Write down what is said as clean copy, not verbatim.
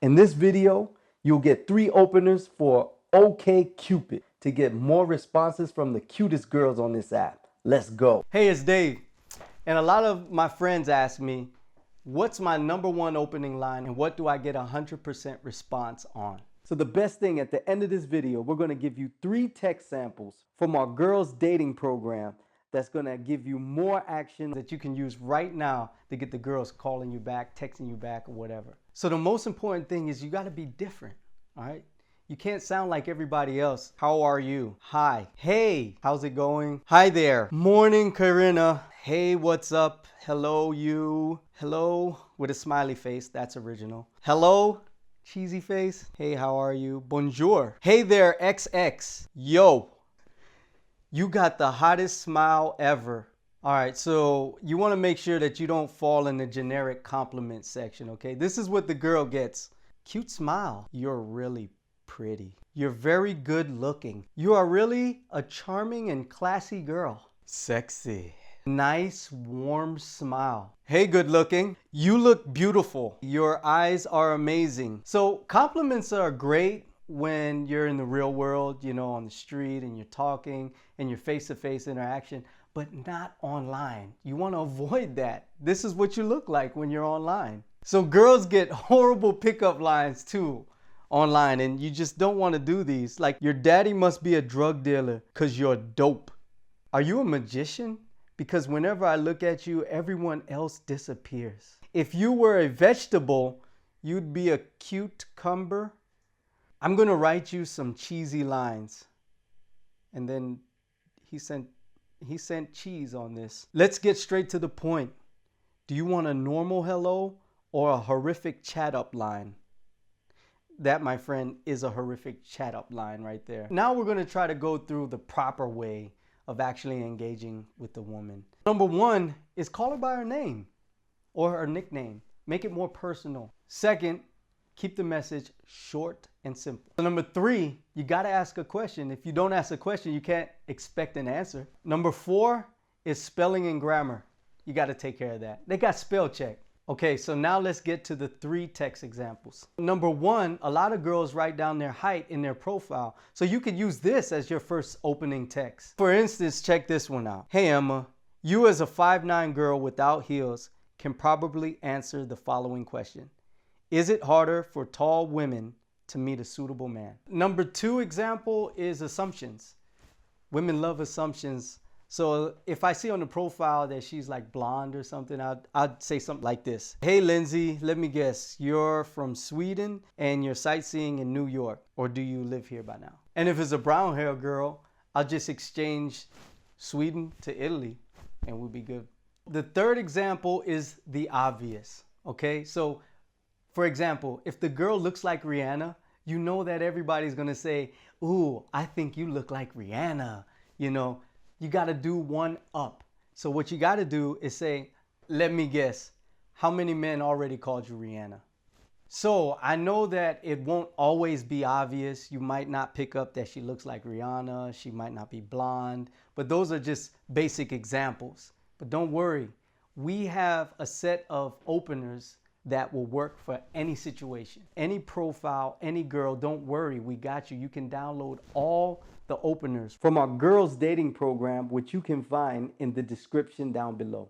In this video, you'll get 3 openers for OkCupid to get more responses from the cutest girls on this app. Let's go. Hey, it's Dave. And a lot of my friends ask me, what's my #1 opening line and what do I get 100% response on? So the best thing at the end of this video, we're going to give you 3 text samples from our girls dating program that's going to give you more action that you can use right now to get the girls calling you back, texting you back, or whatever. So the most important thing is you got to be different, all right? You can't sound like everybody else. How are you? Hi. Hey, how's it going? Hi there. Morning, Karina. Hey, what's up? Hello, you. Hello, with a smiley face. That's original. Hello, cheesy face. Hey, how are you? Bonjour. Hey there, XX. Yo, you got the hottest smile ever. All right, so you want to make sure that you don't fall in the generic compliment section, okay? This is what the girl gets. Cute smile. You're really pretty. You're very good looking. You are really a charming and classy girl. Sexy. Nice, warm smile. Hey, good looking. You look beautiful. Your eyes are amazing. So compliments are great when you're in the real world, you know, on the street and you're talking and you're face-to-face interaction, but not online. You want to avoid that. This is what you look like when you're online. So girls get horrible pickup lines too online, and you just don't want to do these. Like, your daddy must be a drug dealer because you're dope. Are you a magician? Because whenever I look at you, everyone else disappears. If you were a vegetable, you'd be a cute cucumber. I'm going to write you some cheesy lines. And then he sent cheese on this. Let's get straight to the point. Do you want a normal hello or a horrific chat up line? That, my friend, is a horrific chat up line right there. Now we're going to try to go through the proper way of actually engaging with the woman. #1 is call her by her name or her nickname. Make it more personal. Second, keep the message short and simple. So #3, you got to ask a question. If you don't ask a question, you can't expect an answer. #4 is spelling and grammar. You got to take care of that. They got spell check. Okay, so now let's get to the 3 text examples. #1, a lot of girls write down their height in their profile. So you could use this as your first opening text. For instance, check this one out. Hey Emma, you as a 5'9" girl without heels can probably answer the following question. Is it harder for tall women to meet a suitable man? #2 example is assumptions. Women love assumptions. So if I see on the profile that she's like blonde or something, I'd say something like this. Hey Lindsay, let me guess, you're from Sweden and you're sightseeing in New York, or do you live here by now? And if it's a brown hair girl, I'll just exchange Sweden to Italy and we'll be good. The 3rd example is the obvious, okay? So for example, if the girl looks like Rihanna, you know that everybody's gonna say, ooh, I think you look like Rihanna, you know. You got to do one up. So what you got to do is say, let me guess, how many men already called you Rihanna? So I know that it won't always be obvious. You might not pick up that she looks like Rihanna. She might not be blonde, but those are just basic examples. But don't worry. We have a set of openers that will work for any situation, any profile, any girl. Don't worry, we got you. You can download all the openers from our girls dating program, which you can find in the description down below.